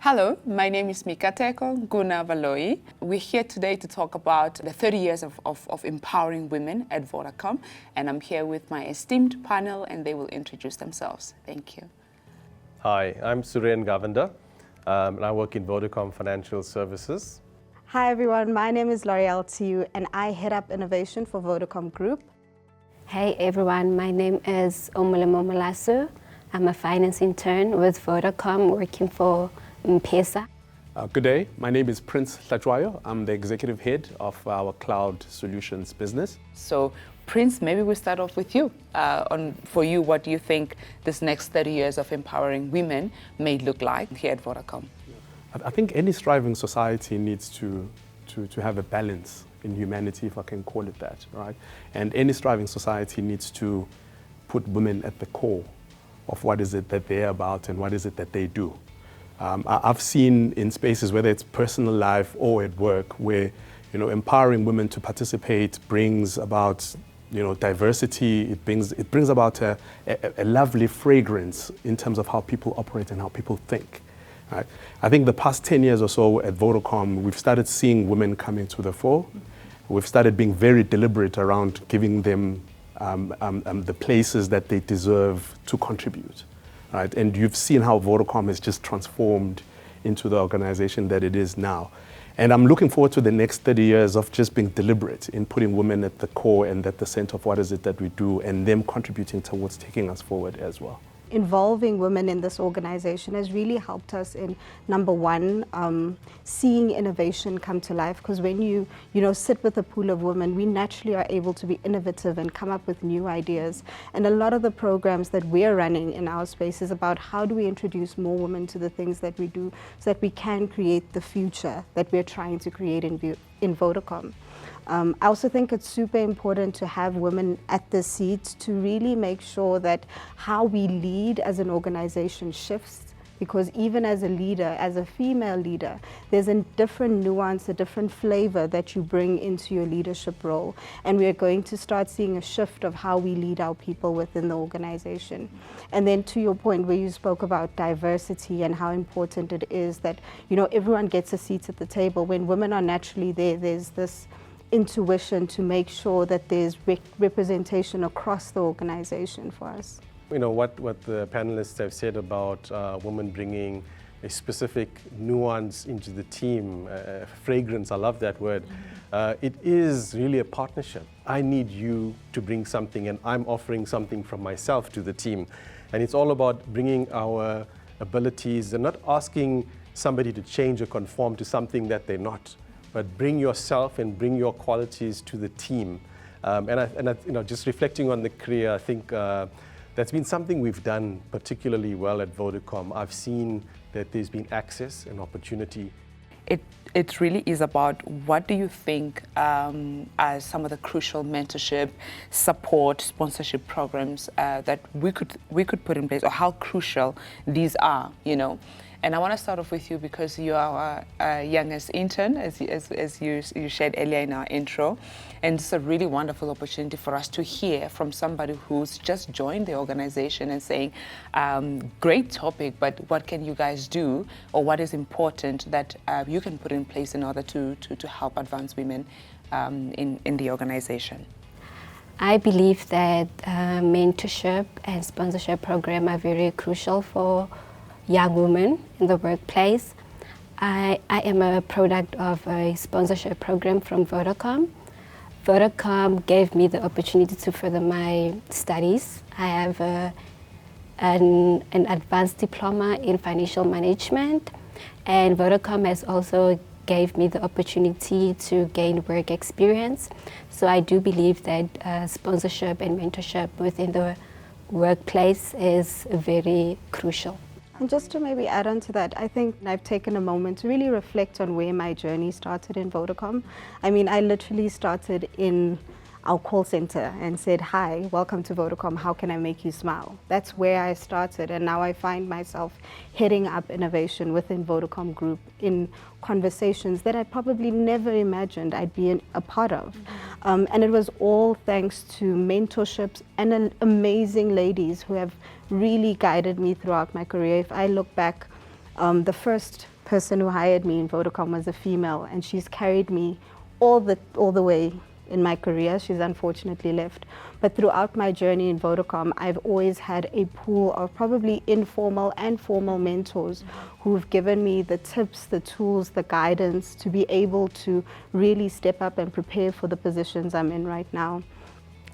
Hello, my name is Mikateko Nkuna-Valoyi. We're here today to talk about the 30 years of empowering women at Vodacom, and I'm here with my esteemed panel, and they will introduce themselves. Thank you. Hi, I'm Suren, Govender, and I work in Vodacom Financial Services. Hi everyone, my name is Loreal Tsui, and I head up innovation for Vodacom Group. Hey everyone, my name is Omolemo Molaso. I'm a finance intern with Vodacom working for M-Pesa. Good day, my name is Prince Hlatshwayo. I'm the executive head of our cloud solutions business. So Prince, maybe we start off with you. For you, what do you think this next 30 years of empowering women may look like here at Vodacom? I think any striving society needs to have a balance in humanity, if I can call it that, right? And any striving society needs to put women at the core of what is it that they're about and what is it that they do. I've seen in spaces, whether it's personal life or at work, where empowering women to participate brings about diversity. It brings about a lovely fragrance in terms of how people operate and how people think. Right? I think the past 10 years or so at Vodacom, we've started seeing women coming to the fore. We've started being very deliberate around giving them the places that they deserve to contribute. Right? And you've seen how Vodacom has just transformed into the organization that it is now. And I'm looking forward to the next 30 years of just being deliberate in putting women at the core and at the center of what is it that we do, and them contributing towards taking us forward as well. Involving women in this organization has really helped us in, number one, seeing innovation come to life, because when you sit with a pool of women, we naturally are able to be innovative and come up with new ideas. And a lot of the programs that we're running in our space is about how do we introduce more women to the things that we do so that we can create the future that we're trying to create in Vodacom. I also think it's super important to have women at the seat to really make sure that how we lead as an organization shifts, because even as a leader, as a female leader, there's a different nuance, a different flavor that you bring into your leadership role. And we are going to start seeing a shift of how we lead our people within the organization. And then to your point where you spoke about diversity and how important it is that everyone gets a seat at the table. When women are naturally there, there's this intuition to make sure that there's representation across the organization for us. What the panelists have said about women bringing a specific nuance into the team, fragrance, I love that word. It is really a partnership. I need you to bring something, and I'm offering something from myself to the team. And it's all about bringing our abilities and not asking somebody to change or conform to something that they're not. But bring yourself and bring your qualities to the team. Just reflecting on the career, I think that's been something we've done particularly well at Vodacom. I've seen that there's been access and opportunity. It really is about what do you think are some of the crucial mentorship, support, sponsorship programs that we could put in place, or how crucial these are, And I want to start off with you because you are our youngest intern, as you shared earlier in our intro. And it's a really wonderful opportunity for us to hear from somebody who's just joined the organization and saying, great topic, but what can you guys do, or what is important that you can put in place in order to help advance women in the organization? I believe that mentorship and sponsorship program are very crucial for young women in the workplace. I am a product of a sponsorship program from Vodacom. Vodacom gave me the opportunity to further my studies. I have an advanced diploma in financial management, and Vodacom has also gave me the opportunity to gain work experience. So I do believe that sponsorship and mentorship within the workplace is very crucial. And just to maybe add on to that, I think I've taken a moment to really reflect on where my journey started in Vodacom. I mean, I literally started in our call center and said, hi, welcome to Vodacom, how can I make you smile? That's where I started, and now I find myself heading up innovation within Vodacom Group in conversations that I probably never imagined I'd be a part of. And it was all thanks to mentorships and amazing ladies who have really guided me throughout my career. If I look back, the first person who hired me in Vodacom was a female, and she's carried me all the way in my career. She's unfortunately left. But throughout my journey in Vodacom, I've always had a pool of probably informal and formal mentors who've given me the tips, the tools, the guidance to be able to really step up and prepare for the positions I'm in right now.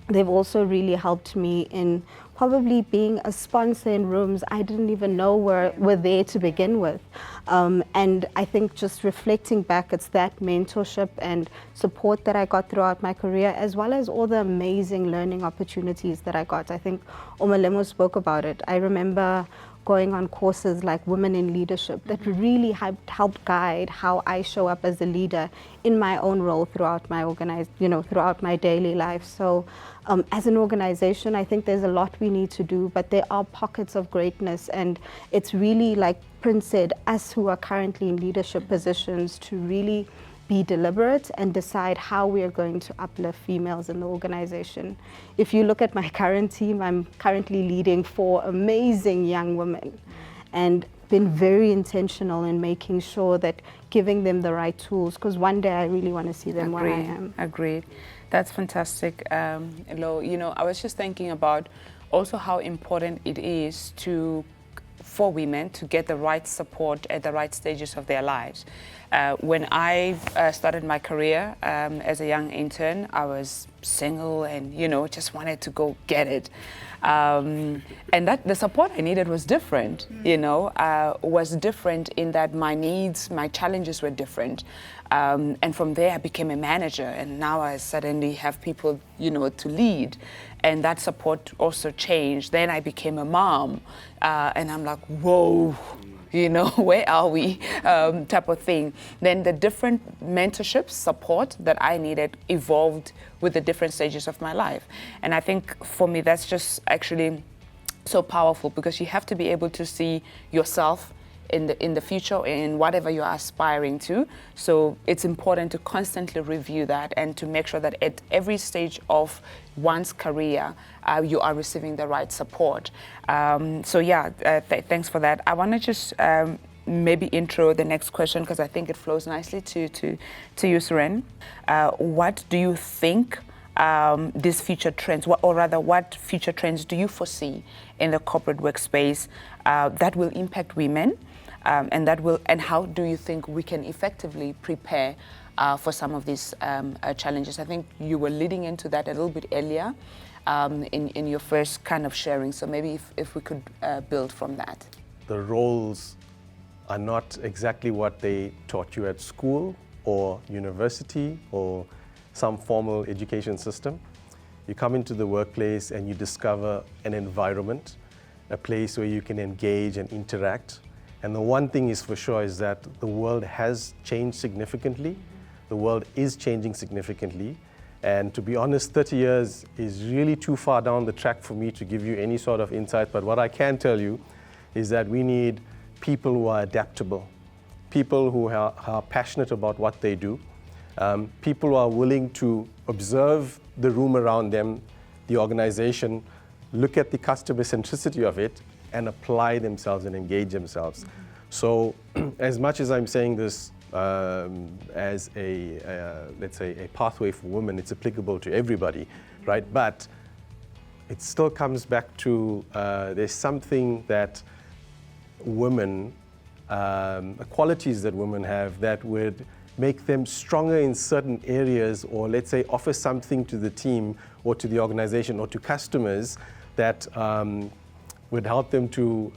They've also really helped me in probably being a sponsor in rooms I didn't even know were there to begin with. And I think just reflecting back, it's that mentorship and support that I got throughout my career, as well as all the amazing learning opportunities that I got. I think Omolemo spoke about it. I remember going on courses like Women in Leadership that really helped guide how I show up as a leader in my own role throughout my throughout my daily life. So as an organization, I think there's a lot we need to do, but there are pockets of greatness, and it's really, like Prince said, us who are currently in leadership positions to really be deliberate and decide how we are going to uplift females in the organization. If you look at my current team, I'm currently leading 4 amazing young women, and been very intentional in making sure that giving them the right tools, because one day I really want to see them where I am. Agreed. That's fantastic, Lo. You know, I was just thinking about also how important it is for women to get the right support at the right stages of their lives. When I started my career as a young intern, I was single and, just wanted to go get it. And that the support I needed was different, was different in that my needs, my challenges were different. And from there I became a manager, and now I suddenly have people, to lead. And that support also changed. Then I became a mom, and I'm like, whoa, where are we, type of thing. Then the different mentorship support that I needed evolved with the different stages of my life. And I think for me, that's just actually so powerful, because you have to be able to see yourself in the future, in whatever you are aspiring to. So it's important to constantly review that and to make sure that at every stage of one's career, you are receiving the right support. Thanks for that. I want to just maybe intro the next question, because I think it flows nicely to you, Suren. What do you think these future trends, what future trends do you foresee in the corporate workspace that will impact women, and how do you think we can effectively prepare for some of these challenges? I think you were leading into that a little bit earlier in your first kind of sharing. So maybe if we could build from that. The roles are not exactly what they taught you at school or university or some formal education system. You come into the workplace and you discover an environment, a place where you can engage and interact. And the one thing is for sure is that the world has changed significantly. The world is changing significantly. And to be honest, 30 years is really too far down the track for me to give you any sort of insight. But what I can tell you is that we need people who are adaptable, people who are passionate about what they do, people who are willing to observe the room around them, the organization, look at the customer centricity of it, and apply themselves and engage themselves. So as much as I'm saying this as let's say a pathway for women, it's applicable to everybody, right? But it still comes back to there's something that women, qualities that women have that would make them stronger in certain areas, or let's say offer something to the team or to the organization or to customers that would help them to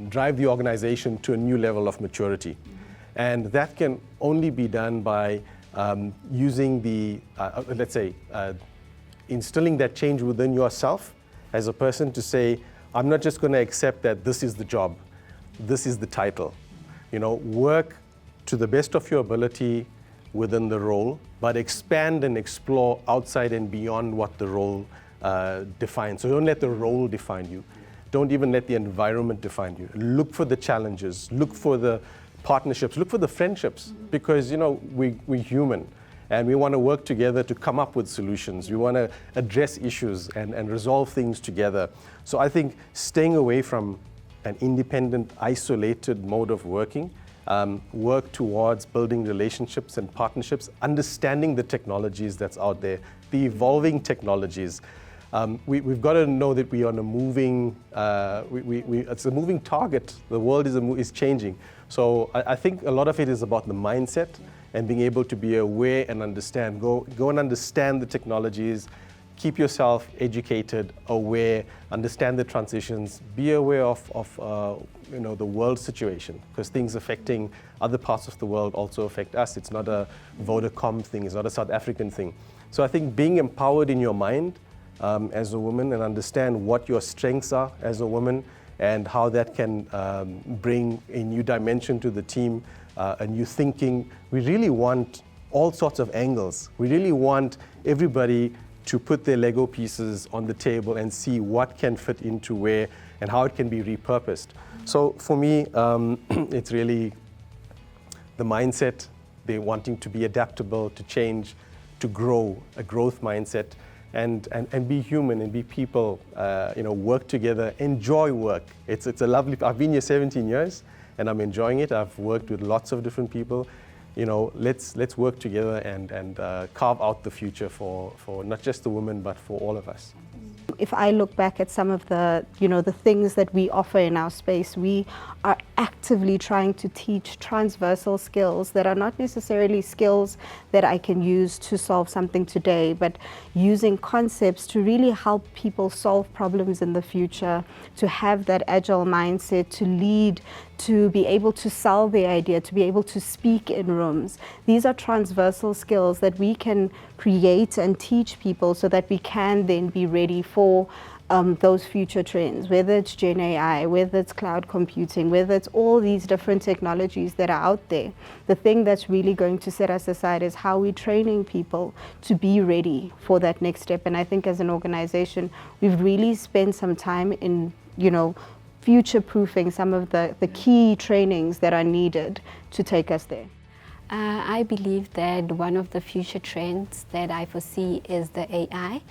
drive the organization to a new level of maturity. And that can only be done by using the, instilling that change within yourself as a person to say, I'm not just going to accept that this is the job, this is the title. Work to the best of your ability within the role, but expand and explore outside and beyond what the role defines. So don't let the role define you. Don't even let the environment define you. Look for the challenges, look for the partnerships, look for the friendships, because we're human and we want to work together to come up with solutions. We want to address issues and resolve things together. So I think staying away from an independent, isolated mode of working work towards building relationships and partnerships, understanding the technologies that's out there, the evolving technologies. We've got to know that we are on a moving, it's a moving target. The world is changing. So I think a lot of it is about the mindset and being able to be aware and understand. Go and understand the technologies, keep yourself educated, aware, understand the transitions, be aware of the world situation, because things affecting other parts of the world also affect us. It's not a Vodacom thing, it's not a South African thing. So I think being empowered in your mind as a woman and understand what your strengths are as a woman and how that can bring a new dimension to the team, a new thinking. We really want all sorts of angles. We really want everybody to put their Lego pieces on the table and see what can fit into where and how it can be repurposed. So for me, it's really the mindset, they're wanting to be adaptable, to change, to grow, a growth mindset, and be human and be people, work together, enjoy work. It's a lovely, I've been here 17 years and I'm enjoying it. I've worked with lots of different people. Let's work together and carve out the future for not just the women, but for all of us. If I look back at some of the, the things that we offer in our space, we are actively trying to teach transversal skills that are not necessarily skills that I can use to solve something today, but using concepts to really help people solve problems in the future, to have that agile mindset, to lead, to be able to sell the idea, to be able to speak in rooms. These are transversal skills that we can create and teach people so that we can then be ready for those future trends, whether it's Gen AI, whether it's cloud computing, whether it's all these different technologies that are out there. The thing that's really going to set us aside is how we're training people to be ready for that next step. And I think as an organization, we've really spent some time in, future-proofing some of the key trainings that are needed to take us there. I believe that one of the future trends that I foresee is the AI.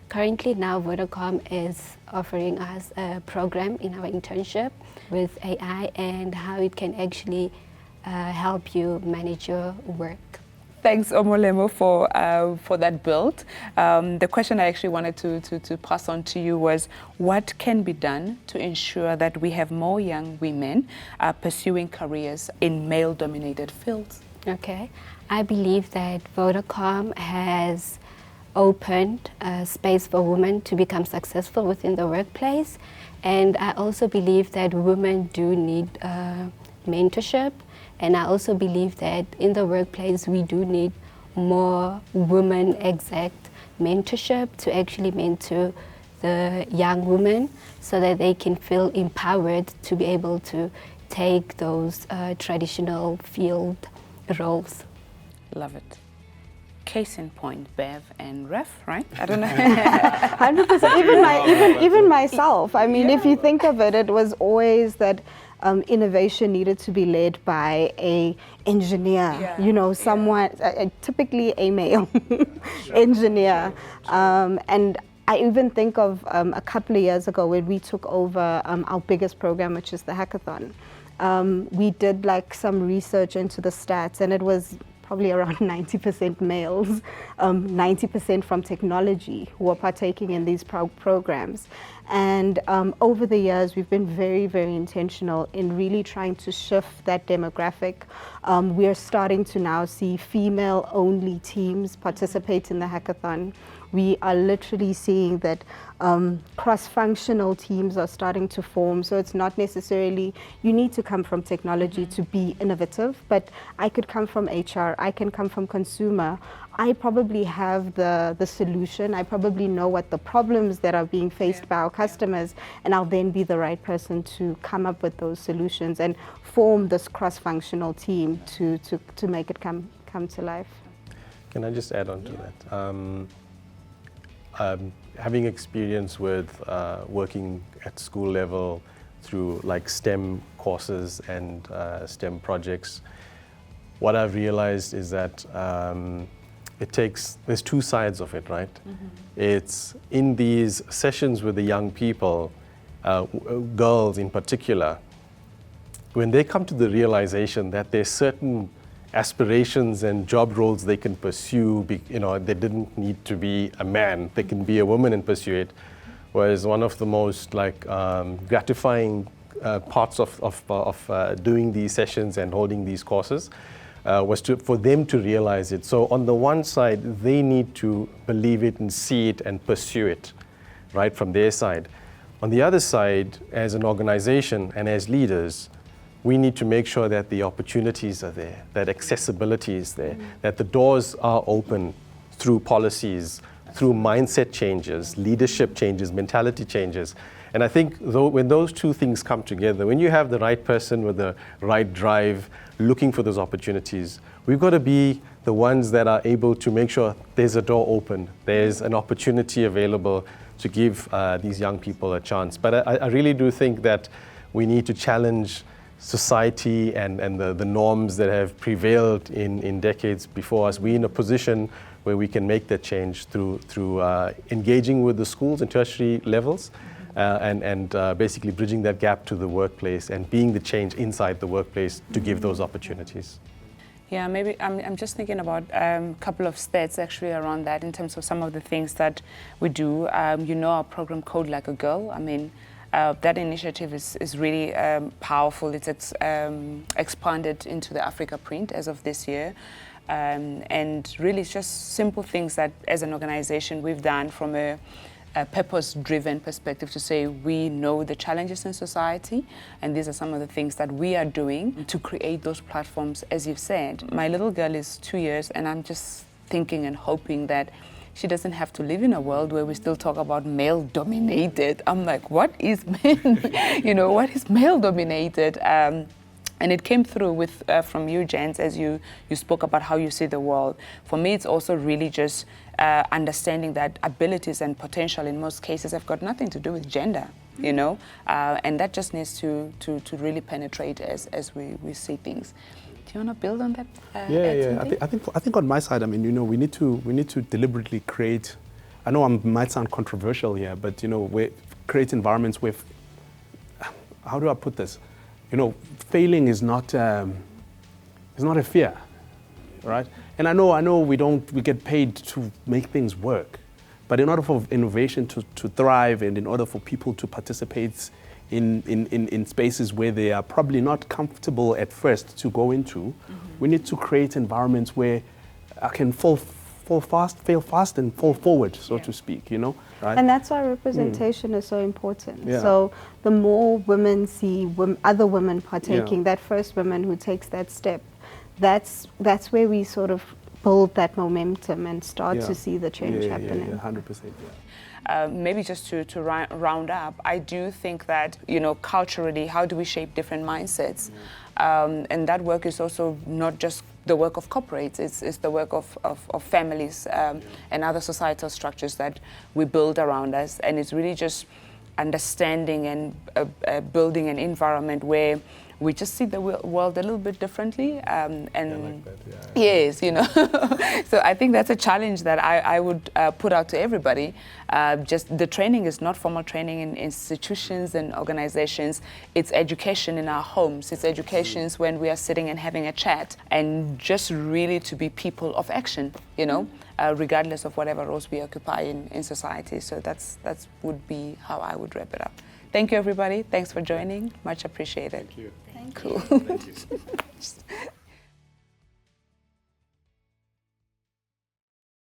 Currently now Vodacom is offering us a program in our internship with AI and how it can actually help you manage your work. Thanks, Omolemo, for that build. The question I actually wanted to pass on to you was, what can be done to ensure that we have more young women pursuing careers in male-dominated fields? Okay, I believe that Vodacom has opened a space for women to become successful within the workplace, and I also believe that women do need mentorship. And I also believe that in the workplace we do need more women exact mentorship to actually mentor the young women so that they can feel empowered to be able to take those traditional field roles. Love it. Case in point, Bev and Ref, right? I don't know. 100%. Even myself. I mean, if you think of it, it was always that innovation needed to be led by an engineer, someone, typically a male engineer. And I even think of a couple of years ago when we took over our biggest program, which is the hackathon. We did some research into the stats, and it was probably around 90% males, 90% from technology who are partaking in these programs. And over the years, we've been very, very intentional in really trying to shift that demographic. We're starting to now see female-only teams participate in the hackathon. We are literally seeing that cross-functional teams are starting to form. So it's not necessarily you need to come from technology to be innovative, but I could come from HR, I can come from consumer. I probably have the solution. I probably know what the problems that are being faced by our customers, and I'll then be the right person to come up with those solutions and form this cross-functional team to make it come to life. Can I just add on to that? Having experience with working at school level through STEM courses and STEM projects, what I've realized is that there's two sides of it, right? Mm-hmm. It's in these sessions with the young people, girls in particular, when they come to the realization that there's certain aspirations and job roles they can pursue, they didn't need to be a man, they can be a woman and pursue it, was one of the most gratifying parts of doing these sessions and holding these courses, was for them to realize it. So on the one side, they need to believe it and see it and pursue it, right, from their side. On the other side, as an organization and as leaders, we need to make sure that the opportunities are there, that accessibility is there, that the doors are open through policies, through mindset changes, leadership changes, mentality changes. And I think when those two things come together, when you have the right person with the right drive, looking for those opportunities, we've got to be the ones that are able to make sure there's a door open, there's an opportunity available to give these young people a chance. But I really do think that we need to challenge society and the norms that have prevailed in decades before us. We're in a position where we can make that change through engaging with the schools and tertiary levels, and basically bridging that gap to the workplace and being the change inside the workplace to give those opportunities. Yeah, maybe I'm just thinking about a couple of stats actually around that in terms of some of the things that we do. Our program Code Like a Girl. I mean, that initiative is really powerful. It's expanded into the Africa print as of this year. And really it's just simple things that as an organization we've done from a purpose-driven perspective to say we know the challenges in society and these are some of the things that we are doing to create those platforms, as you've said. My little girl is 2 years and I'm just thinking and hoping that she doesn't have to live in a world where we still talk about male-dominated. I'm like, what is men? What is male-dominated? And it came through from you, Jens, as you spoke about how you see the world. For me, it's also really just understanding that abilities and potential in most cases have got nothing to do with gender, and that just needs to really penetrate as we see things. Do you want to build on that? I think on my side, I mean, we need to deliberately create. I know I might sound controversial here, but we create environments where. How do I put this? Failing is not a fear, right? And I know we get paid to make things work, but in order for innovation to thrive and in order for people to participate in spaces where they are probably not comfortable at first to go into, we need to create environments where I can fail fast and fall forward, so to speak, right? And that's why representation is so important. Yeah. So the more women see other women partaking, that first woman who takes that step, that's where we sort of build that momentum and start to see the change happening. 100%. Maybe just to round up, I do think that, culturally, how do we shape different mindsets? And that work is also not just the work of corporates, it's the work of families and other societal structures that we build around us. And it's really just understanding and building an environment where we just see the world a little bit differently. And like that, yes, So I think that's a challenge that I would put out to everybody. Just the training is not formal training in institutions and organizations. It's education in our homes. It's educations when we are sitting and having a chat, and just really to be people of action, regardless of whatever roles we occupy in society. So that would be how I would wrap it up. Thank you, everybody. Thanks for joining. Much appreciated. Thank you. Cool. Thank you.